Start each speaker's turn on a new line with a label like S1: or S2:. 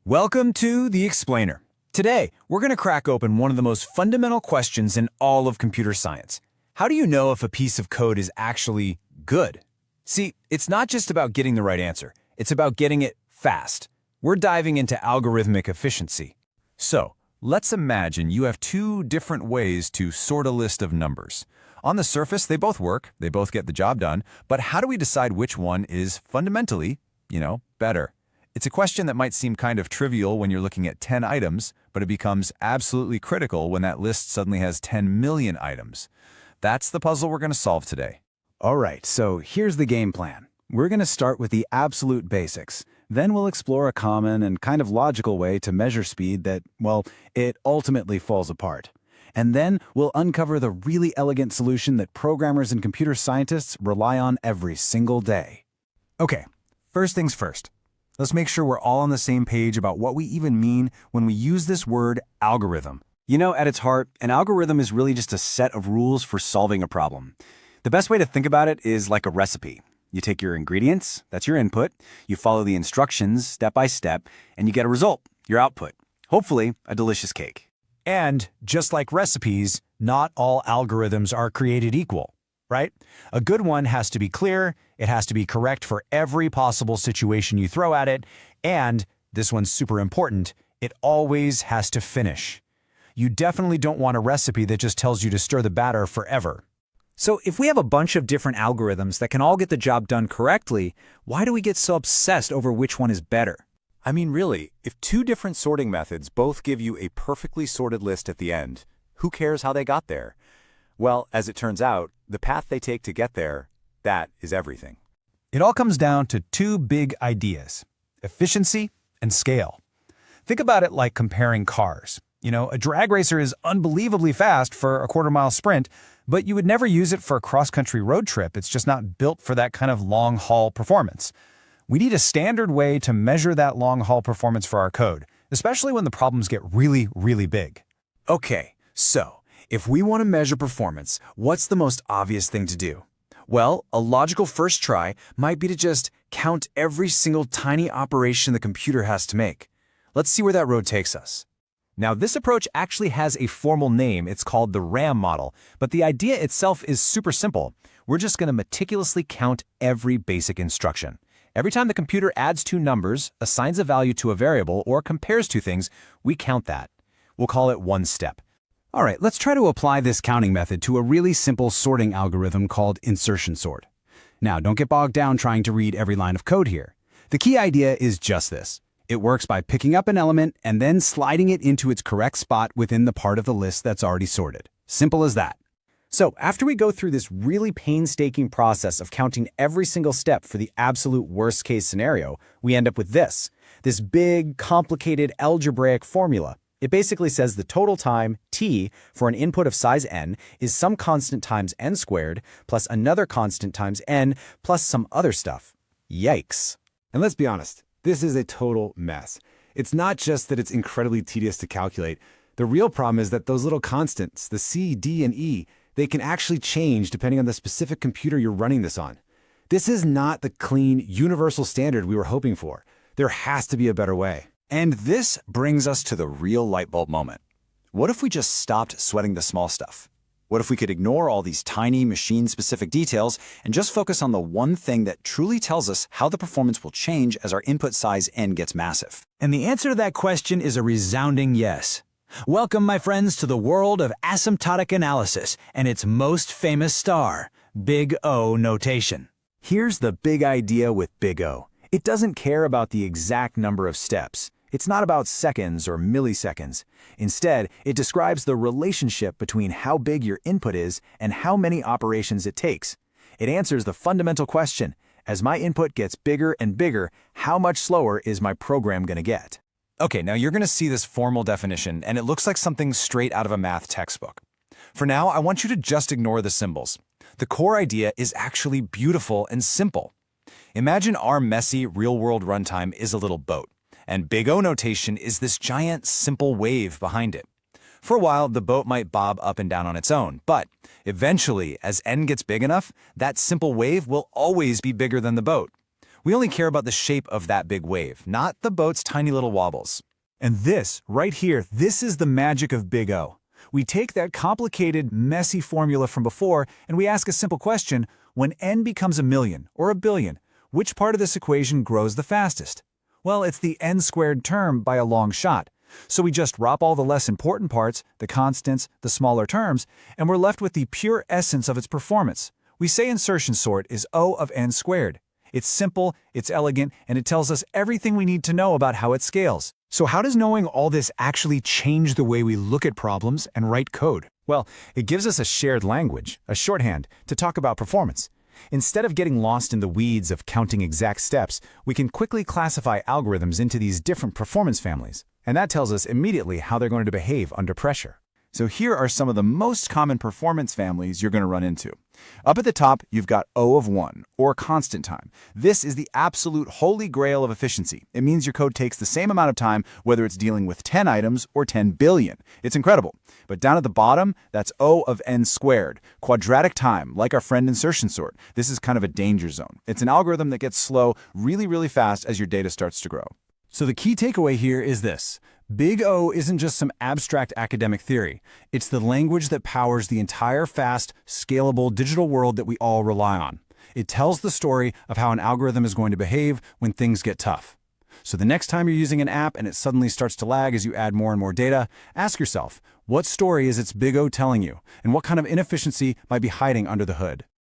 S1: Welcome to The Explainer. Today, we're going to crack open one of the most fundamental questions in all of computer science. How do you know if a piece of code is actually good? See, it's not just about getting the right answer. It's about getting it fast. We're diving into algorithmic efficiency. So, let's imagine you have two different ways to sort a list of numbers. On the surface, they both work, they both get the job done, but how do we decide which one is fundamentally, better? It's a question that might seem kind of trivial when you're looking at 10 items, but it becomes absolutely critical when that list suddenly has 10 million items. That's the puzzle we're going to solve today.
S2: All right, so here's the game plan. We're going to start with the absolute basics. Then we'll explore a common and kind of logical way to measure speed that, it ultimately falls apart. And then we'll uncover the really elegant solution that programmers and computer scientists rely on every single day.
S1: Okay, first things first. Let's make sure we're all on the same page about what we even mean when we use this word algorithm.
S3: At its heart, an algorithm is really just a set of rules for solving a problem. The best way to think about it is like a recipe. You take your ingredients, that's your input, you follow the instructions step by step, and you get a result, your output. Hopefully, a delicious cake.
S1: And just like recipes, not all algorithms are created equal, right? A good one has to be clear, it has to be correct for every possible situation you throw at it, and, this one's super important, it always has to finish. You definitely don't want a recipe that just tells you to stir the batter forever.
S4: So if we have a bunch of different algorithms that can all get the job done correctly, why do we get so obsessed over which one is better?
S5: I mean, really, if two different sorting methods both give you a perfectly sorted list at the end, who cares how they got there? Well, as it turns out, the path they take to get there, that is everything.
S1: It all comes down to two big ideas: efficiency and scale. Think about it like comparing cars. A drag racer is unbelievably fast for a quarter-mile sprint, but you would never use it for a cross-country road trip. It's just not built for that kind of long-haul performance. We need a standard way to measure that long-haul performance for our code, especially when the problems get really, really big.
S3: Okay, so if we want to measure performance, what's the most obvious thing to do? Well, a logical first try might be to just count every single tiny operation the computer has to make. Let's see where that road takes us.
S1: Now, this approach actually has a formal name. It's called the RAM model, but the idea itself is super simple. We're just going to meticulously count every basic instruction. Every time the computer adds two numbers, assigns a value to a variable, or compares two things, we count that. We'll call it one step.
S2: All right, let's try to apply this counting method to a really simple sorting algorithm called insertion sort. Now, don't get bogged down trying to read every line of code here. The key idea is just this. It works by picking up an element and then sliding it into its correct spot within the part of the list that's already sorted. Simple as that.
S4: So after we go through this really painstaking process of counting every single step for the absolute worst case scenario, we end up with this big, complicated algebraic formula. It basically says the total time, t, for an input of size n is some constant times n squared plus another constant times n plus some other stuff. Yikes.
S5: And let's be honest, this is a total mess. It's not just that it's incredibly tedious to calculate. The real problem is that those little constants, the c, d, and e, they can actually change depending on the specific computer you're running this on. This is not the clean, universal standard we were hoping for. There has to be a better way.
S3: And this brings us to the real light bulb moment. What if we just stopped sweating the small stuff? What if we could ignore all these tiny machine-specific details and just focus on the one thing that truly tells us how the performance will change as our input size n gets massive?
S1: And the answer to that question is a resounding yes. Welcome, my friends, to the world of asymptotic analysis and its most famous star, Big O notation.
S3: Here's the big idea with Big O. It doesn't care about the exact number of steps. It's not about seconds or milliseconds. Instead, it describes the relationship between how big your input is and how many operations it takes. It answers the fundamental question: as my input gets bigger and bigger, how much slower is my program going to get?
S1: Okay, now you're going to see this formal definition, and it looks like something straight out of a math textbook. For now, I want you to just ignore the symbols. The core idea is actually beautiful and simple. Imagine our messy, real-world runtime is a little boat, and Big O notation is this giant, simple wave behind it. For a while, the boat might bob up and down on its own, but eventually, as n gets big enough, that simple wave will always be bigger than the boat. We only care about the shape of that big wave, not the boat's tiny little wobbles.
S2: And this, right here, this is the magic of Big O. We take that complicated, messy formula from before and we ask a simple question: when n becomes a million or a billion, which part of this equation grows the fastest? Well, it's the n-squared term by a long shot. So we just drop all the less important parts, the constants, the smaller terms, and we're left with the pure essence of its performance. We say insertion sort is O of n squared. It's simple, it's elegant, and it tells us everything we need to know about how it scales.
S1: So how does knowing all this actually change the way we look at problems and write code?
S2: Well, it gives us a shared language, a shorthand, to talk about performance. Instead of getting lost in the weeds of counting exact steps, we can quickly classify algorithms into these different performance families. And that tells us immediately how they're going to behave under pressure.
S3: So here are some of the most common performance families you're going to run into. Up at the top, you've got O of 1, or constant time. This is the absolute holy grail of efficiency. It means your code takes the same amount of time whether it's dealing with 10 items or 10 billion. It's incredible. But down at the bottom, that's O of n squared, quadratic time, like our friend insertion sort. This is kind of a danger zone. It's an algorithm that gets slow really, really fast as your data starts to grow.
S2: So the key takeaway here is this: Big O isn't just some abstract academic theory. It's the language that powers the entire fast, scalable digital world that we all rely on. It tells the story of how an algorithm is going to behave when things get tough. So the next time you're using an app and it suddenly starts to lag as you add more and more data, ask yourself, what story is its Big O telling you, and what kind of inefficiency might be hiding under the hood?